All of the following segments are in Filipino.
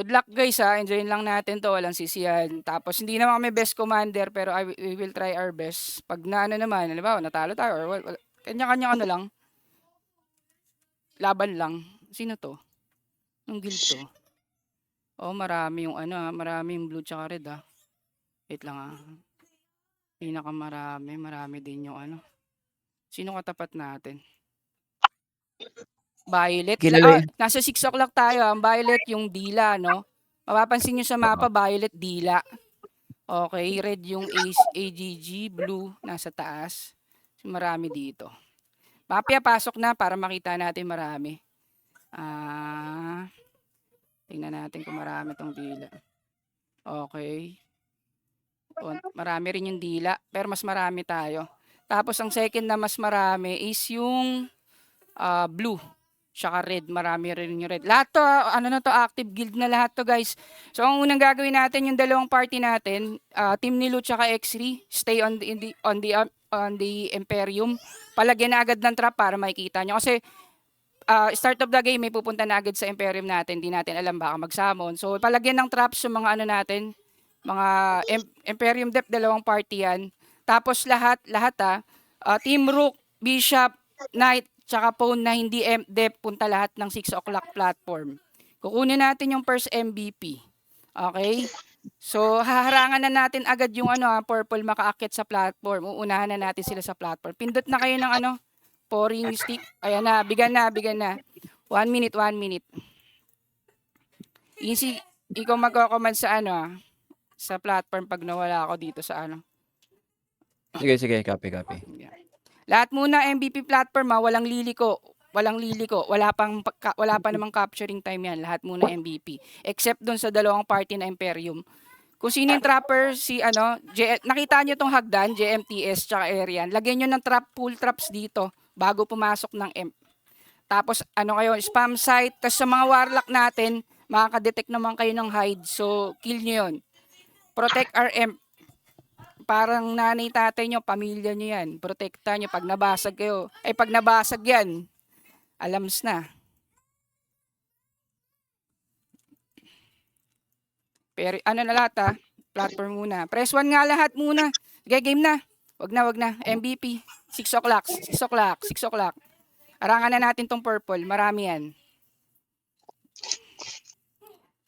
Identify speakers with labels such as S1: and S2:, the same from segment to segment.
S1: Good luck guys ha, enjoyin lang natin 'to, walang sisihan. Tapos hindi naman kami best commander pero we will try our best. 'Pag na ano naman, halimbawa natalo tayo or kanya-kanya ano lang, laban lang. Sino 'to? Anong guild 'to? Oh, marami yung ano marami yung blue tsaka red Wait lang Pinakamarami, marami din yung ano. Sino katapat natin? Violet.
S2: Kilala
S1: Nasa 6 o'clock tayo. Ang violet yung dila, no? Mapapansin nyo sa mapa, violet dila. Okay, red yung AGG, blue nasa taas. Marami dito. Mapia, pasok na para makita natin marami. Tingnan natin kung marami tong dila. Okay. Marami rin yung dila, pero mas marami tayo. Tapos ang second na mas marami is yung blue. Tsaka red, marami rin yung red. Lahat to, active guild na lahat to guys. So ang unang gagawin natin, yung dalawang party natin, Team Nilu tsaka X3, stay on the Imperium. Palagyan na agad ng trap para makikita nyo. Kasi start of the game, may pupunta na agad sa Imperium natin. Hindi natin alam baka mag-summon. So palagyan ng traps yung mga ano natin, mga Imperium Depth, dalawang party yan. Tapos lahat Team Rook, Bishop, Knight, tsaka Pawn na hindi depth, punta lahat ng 6 o'clock platform. Kukunin natin yung first MVP. Okay? So, haharangan na natin agad yung purple makaakit sa platform. Uunahan na natin sila sa platform. Pindot na kayo ng pouring stick. Ayan na, bigan na. 1 minute. Easy, ikaw magko-command sa sa platform pag nawala ako dito sa
S2: Sige, copy.
S1: Lahat muna MVP platform walang liliko. Wala pa namang capturing time yan. Lahat muna MVP. Except dun sa dalawang party na Imperium. Kung sino yung trapper, nakita nyo tong hagdan, JMTS tsaka Arian. Lagyan nyo ng full traps dito bago pumasok ng M. Tapos kayo, spam site. Tapos sa mga warlock natin, makaka-detect naman kayo ng hide. So, kill nyo yun. Protect our M. Parang nanay tatay nyo, pamilya nyo yan. Protekta nyo pag nabasag kayo. Pag nabasag yan, alams na. Pero na lahat platform muna. Press 1 nga lahat muna. Sige, game na. Wag na. MVP. 6 o'clock. Arangan na natin tong purple. Marami yan.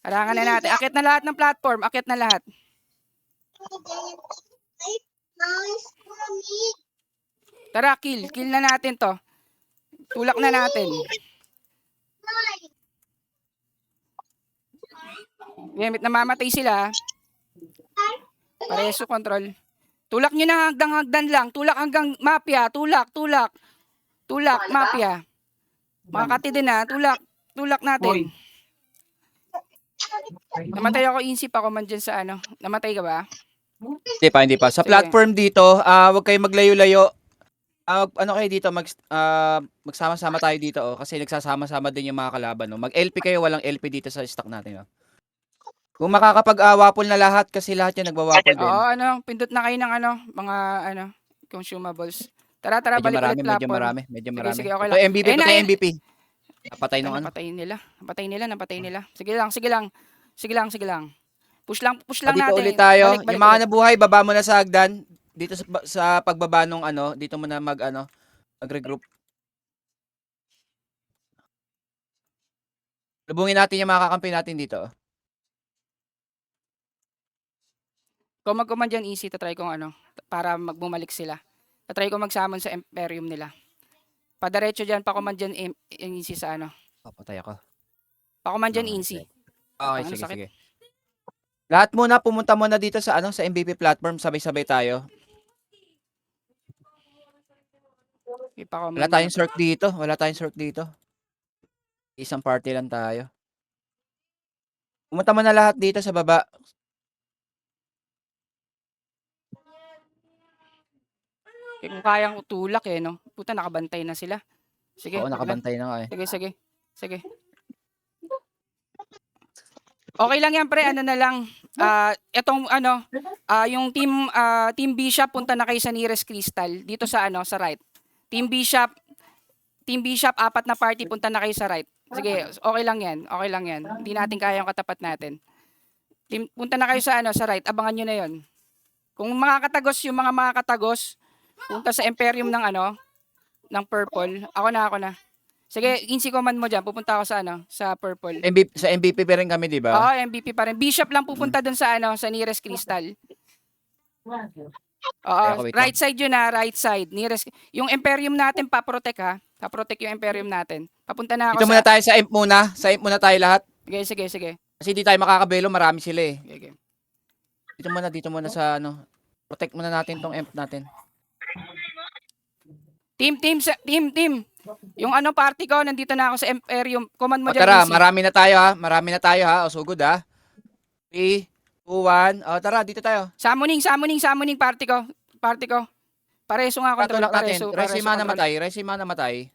S1: Arangan na natin. Akit na lahat ng platform. Tara, kill na natin to. Tulak na natin. Gamit namamatay sila. Pareso control. Tulak nyo na hagdan lang. Tulak hanggang mafia. Tulak, mafia. Makakati din Tulak natin. Namatay ako, insip ako man dyan sa Namatay ka ba?
S2: Hindi pa. Sa platform dito, wag kayong maglayo-layo. Kayo dito, magsama-sama tayo dito kasi nagsasama-sama din yung mga kalaban. Mag-LP kayo, walang LP dito sa stock natin. Kung makakapag-wapol na lahat kasi lahat yan nagwa-wapol din.
S1: Oo, pindot na kayo ng mga consumables. Tara, balik ulit platform.
S2: Medyo marami.
S1: Sige, okay
S2: Ito
S1: lang.
S2: MVP, ito MVP. Napatay nung
S1: Napatay nila. Sige lang. Push lang
S2: dito
S1: natin.
S2: Ulit tayo.
S1: Balik
S2: yung mga nabuhay, baba mo na sa hagdan. Dito sa pagbaba nung dito mo na mag-regroup. Lubungin natin yung mga kakampi natin dito.
S1: Kung mag-command dyan, easy. Tatry kong para bumalik sila. Tatry ko mag-summon sa Imperium nila. Padaretso dyan, pa-command dyan, easy sa
S2: Papatay ako.
S1: Pa-command dyan, easy.
S2: Okay, sige. Lahat muna, pumunta muna dito sa sa MVP platform. Sabay-sabay tayo. Wala tayong circ dito. Isang party lang tayo. Pumunta muna lahat dito sa baba.
S1: Kung kayang tulak no. Puta, nakabantay na sila. Sige.
S2: Oo, nakabantay na nga
S1: Sige. Okay lang yan, pre. Na lang. Etong yung team Bishop, punta na kayo sa nearest crystal. Dito sa sa right. Team Bishop, 4 na party, punta na kayo sa right. Sige, okay lang yan. Okay lang yan. Hindi natin kaya yung katapat natin. Team, punta na kayo sa ano, sa right. Abangan nyo na yon. Kung makakatagos yung mga makakatagos, punta sa Imperium ng ano, ng purple. Ako na. Sige, Insi command mo dyan. Pupunta ako sa ano, sa purple.
S2: Sa MVP pa rin kami, di ba?
S1: Oo, MVP pa rin. Bishop lang pupunta dun sa ano, sa nearest crystal. Oo,
S2: Ako, wait
S1: right side yun na, right side. Nearest. Yung Imperium natin, pa-protect ha. Pa-protect yung Imperium natin. Papunta na ako
S2: Dito muna tayo sa imp muna. Sa imp muna tayo lahat.
S1: Sige.
S2: Kasi di tayo makakabelo, marami sila eh.
S1: Okay.
S2: Dito muna sa ano. Protect muna natin tong imp natin.
S1: Team. Yung ano party ko, nandito na ako sa Imperium. Command mo
S2: O
S1: dyan,
S2: tara,
S1: Insi.
S2: marami na tayo ha. O sugod ha. 3, 2, 1. O tara, dito tayo.
S1: Summoning party ko. Pareso nga control.
S2: Patulak natin. Resima namatay.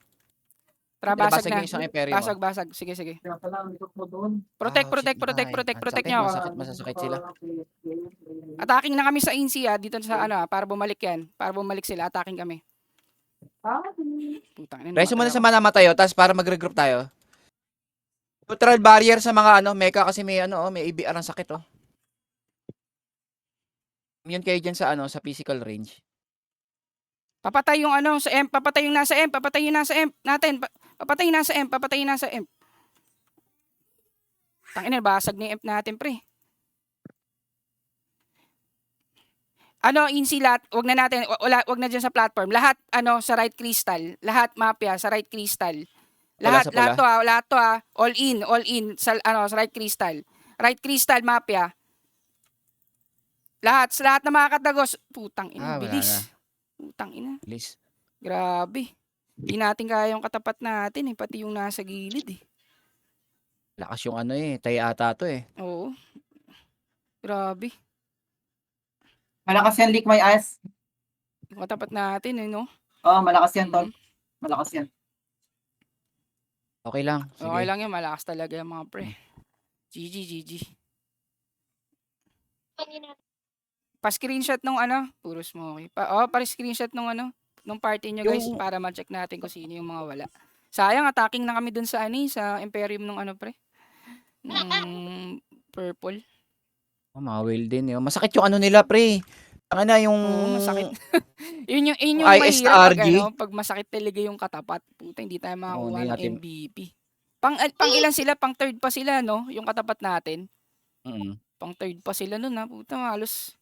S1: Tara,
S2: Basag
S1: basag na.
S2: yung isang imperium.
S1: Basag. Sige.
S2: Protect
S1: Protect nyo ako.
S2: Masasakit sila.
S1: Attacking na kami sa Insi dito sa ano para bumalik yan. Para bumalik sila, attacking kami. Putang ina.
S2: Reso muna sa mana matayo, tapos para mag-regroup tayo. Neutral barrier sa mga ano, mecha kasi may ano, may ABR ang sakit oh. Immune kayo dyan sa ano, sa physical range.
S1: Papatay yung ano sa M, papatay yung nasa M natin. Papatay yung nasa M. Tangina, basag na yung M natin, pre. Ano, Insi lahat, wag na dyan sa platform. Lahat, ano, sa right crystal. Lahat, mafia, sa right crystal. Lahat to all in, sa, ano, sa right crystal. Right crystal, mafia. Lahat na makakatagos. Putang ina, bilis. Putang ina.
S2: Bilis.
S1: Grabe. Hindi natin kaya yung katapat natin pati yung nasa gilid
S2: Lakas yung ano tayo ata to
S1: Oo. Grabe.
S3: Malakas yan, Lick my ass.
S1: Yung katapat natin no?
S3: Oo, malakas yan, Tol. Malakas yan.
S2: Okay lang. Sige.
S1: Okay lang yan, malakas talaga yung mga pre. GG. Pa-screenshot nung ano, puro smoky. Pa-screenshot nung ano, nung party nyo guys para ma-check natin kung sino yung mga wala. Sayang, attacking na kami dun sa sa Imperium nung ano pre. Nung purple.
S2: Mga whale din yun. Masakit yung ano nila pre. Ang ano yung...
S1: Oo, masakit. yun yung
S2: ISRG.
S1: mahirap pag masakit talaga yung katapat. Puta, hindi tayo makakuha ng MVP. Pang ilan sila? Pang third pa sila, no? Yung katapat natin. Pang third pa sila nun, ha? Puta, halos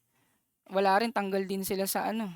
S1: wala rin. Tanggal din sila sa ano.